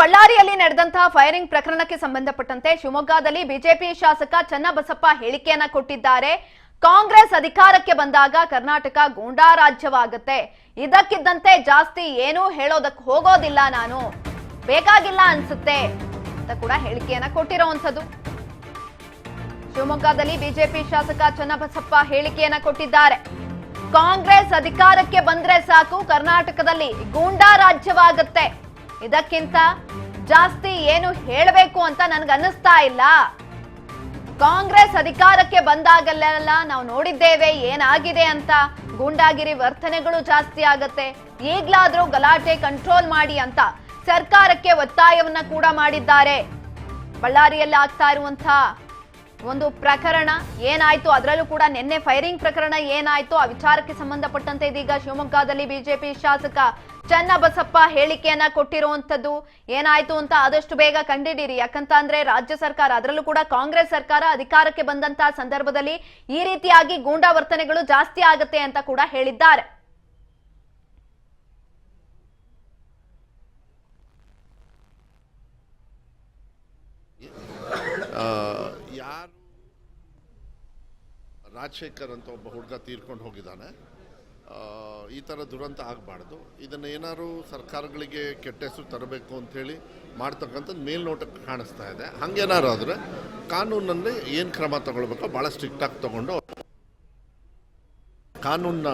ಬಳ್ಳಾರಿಯಲ್ಲಿ ನಡೆದಂತಹ ಫೈರಿಂಗ್ ಪ್ರಕರಣಕ್ಕೆ ಸಂಬಂಧಪಟ್ಟಂತೆ ಶಿವಮೊಗ್ಗದಲ್ಲಿ ಬಿಜೆಪಿ ಶಾಸಕ ಚನ್ನಬಸಪ್ಪ ಹೇಳಿಕೆಯನ್ನ ಕೊಟ್ಟಿದ್ದಾರೆ. ಕಾಂಗ್ರೆಸ್ ಅಧಿಕಾರಕ್ಕೆ ಬಂದಾಗ ಕರ್ನಾಟಕ ಗೂಂಡಾ ರಾಜ್ಯವಾಗುತ್ತೆ, ಇದಕ್ಕಿದ್ದಂತೆ ಜಾಸ್ತಿ ಏನೂ ಹೇಳೋದಕ್ಕೆ ಹೋಗೋದಿಲ್ಲ, ನಾನು ಬೇಕಾಗಿಲ್ಲ ಅನ್ಸುತ್ತೆ ಅಂತ ಕೂಡ ಹೇಳಿಕೆಯನ್ನ ಕೊಟ್ಟಿರುವಂತದ್ದು. ಶಿವಮೊಗ್ಗದಲ್ಲಿ ಬಿಜೆಪಿ ಶಾಸಕ ಚನ್ನಬಸಪ್ಪ ಹೇಳಿಕೆಯನ್ನ ಕೊಟ್ಟಿದ್ದಾರೆ. ಕಾಂಗ್ರೆಸ್ ಅಧಿಕಾರಕ್ಕೆ ಬಂದ್ರೆ ಸಾಕು ಕರ್ನಾಟಕದಲ್ಲಿ ಗೂಂಡಾ ರಾಜ್ಯವಾಗುತ್ತೆ, ಇದಕ್ಕಿಂತ ಜಾಸ್ತಿ ಏನು ಹೇಳಬೇಕು ಅಂತ ನನಗೆ ಅನ್ನಿಸ್ತಾ ಇಲ್ಲ. ಕಾಂಗ್ರೆಸ್ ಅಧಿಕಾರಕ್ಕೆ ಬಂದಾಗಲೆಲ್ಲ ನಾವು ನೋಡಿದ್ದೇವೆ ಏನಾಗಿದೆ ಅಂತ, ಗೂಂಡಾಗಿರಿ ವರ್ತನೆಗಳು ಜಾಸ್ತಿ ಆಗತ್ತೆ, ಈಗ್ಲಾದ್ರೂ ಗಲಾಟೆ ಕಂಟ್ರೋಲ್ ಮಾಡಿ ಅಂತ ಸರ್ಕಾರಕ್ಕೆ ಒತ್ತಾಯವನ್ನ ಕೂಡ ಮಾಡಿದ್ದಾರೆ. ಬಳ್ಳಾರಿಯಲ್ಲಿ ಆಗ್ತಾ ಇರುವಂತಹ ಒಂದು ಪ್ರಕರಣ ಏನಾಯ್ತು, ಅದರಲ್ಲೂ ಕೂಡ ನಿನ್ನೆ ಫೈರಿಂಗ್ ಪ್ರಕರಣ ಏನಾಯ್ತು, ಆ ವಿಚಾರಕ್ಕೆ ಸಂಬಂಧಪಟ್ಟಂತೆ ಇದೀಗ ಶಿವಮೊಗ್ಗದಲ್ಲಿ ಬಿಜೆಪಿ ಶಾಸಕ ಚನ್ನಬಸಪ್ಪ ಹೇಳಿಕೆಯನ್ನ ಕೊಟ್ಟಿರುವಂತದ್ದು. ಏನಾಯ್ತು ಅಂತ ಆದಷ್ಟು ಬೇಗ ಕಂಡಿಡೀರಿ, ಯಾಕಂತ ಅಂದ್ರೆ ರಾಜ್ಯ ಸರ್ಕಾರ, ಅದರಲ್ಲೂ ಕೂಡ ಕಾಂಗ್ರೆಸ್ ಸರ್ಕಾರ ಅಧಿಕಾರಕ್ಕೆ ಬಂದಂತಹ ಸಂದರ್ಭದಲ್ಲಿ ಈ ರೀತಿಯಾಗಿ ಗೂಂಡಾ ವರ್ತನೆಗಳು ಜಾಸ್ತಿ ಆಗುತ್ತೆ ಅಂತ ಕೂಡ ಹೇಳಿದ್ದಾರೆ. ಯಾರು ರಾಜಶೇಖರ್ ಅಂತ ಒಬ್ಬ ಹುಡುಗ ತೀರ್ಕೊಂಡು ಹೋಗಿದ್ದಾನೆ. ಈ ಥರ ದುರಂತ ಆಗಬಾರ್ದು. ಇದನ್ನು ಏನಾದ್ರು ಸರ್ಕಾರಗಳಿಗೆ ಕೆಟ್ಟ ಹೆಸರು ತರಬೇಕು ಅಂಥೇಳಿ ಮಾಡ್ತಕ್ಕಂಥದ್ದು ಮೇಲ್ನೋಟಕ್ಕೆ ಕಾಣಿಸ್ತಾ ಇದೆ. ಹಾಗೇನಾರು ಆದರೆ ಕಾನೂನಲ್ಲಿ ಏನು ಕ್ರಮ ತಗೊಳ್ಬೇಕೋ ಭಾಳ ಸ್ಟ್ರಿಕ್ಟಾಗಿ ತಗೊಂಡು ಕಾನೂನನ್ನ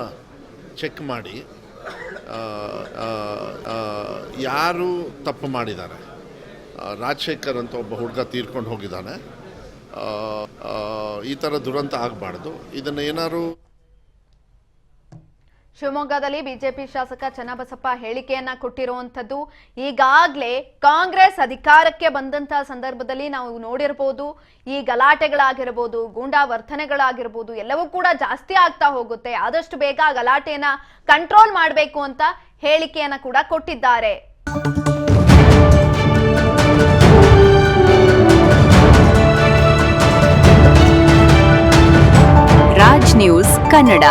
ಚೆಕ್ ಮಾಡಿ ಯಾರು ತಪ್ಪು ಮಾಡಿದ್ದಾರೆ. ರಾಜಶೇಖರ್ ಅಂತ ಒಬ್ಬ ಹುಡುಗ ತೀರ್ಕೊಂಡು ಹೋಗಿದ್ದಾನೆ. ಈ ಥರ ದುರಂತ ಆಗಬಾರ್ದು. ಇದನ್ನು ಏನಾದ್ರು ಶಿವಮೊಗ್ಗದಲ್ಲಿ ಬಿಜೆಪಿ ಶಾಸಕ ಚನ್ನಬಸಪ್ಪ ಹೇಳಿಕೆಯನ್ನ ಕೊಟ್ಟಿರುವಂತದ್ದು. ಈಗಾಗಲೇ ಕಾಂಗ್ರೆಸ್ ಅಧಿಕಾರಕ್ಕೆ ಬಂದಂತಹ ಸಂದರ್ಭದಲ್ಲಿ ನಾವು ನೋಡಿರಬಹುದು, ಈ ಗಲಾಟೆಗಳಾಗಿರಬಹುದು, ಗೂಂಡಾ ವರ್ತನೆಗಳಾಗಿರಬಹುದು, ಎಲ್ಲವೂ ಕೂಡ ಜಾಸ್ತಿ ಆಗ್ತಾ ಹೋಗುತ್ತೆ. ಆದಷ್ಟು ಬೇಗ ಗಲಾಟೆಯನ್ನ ಕಂಟ್ರೋಲ್ ಮಾಡಬೇಕು ಅಂತ ಹೇಳಿಕೆಯನ್ನ ಕೂಡ ಕೊಟ್ಟಿದ್ದಾರೆ. ರಾಜ್ ನ್ಯೂಸ್ ಕನ್ನಡ.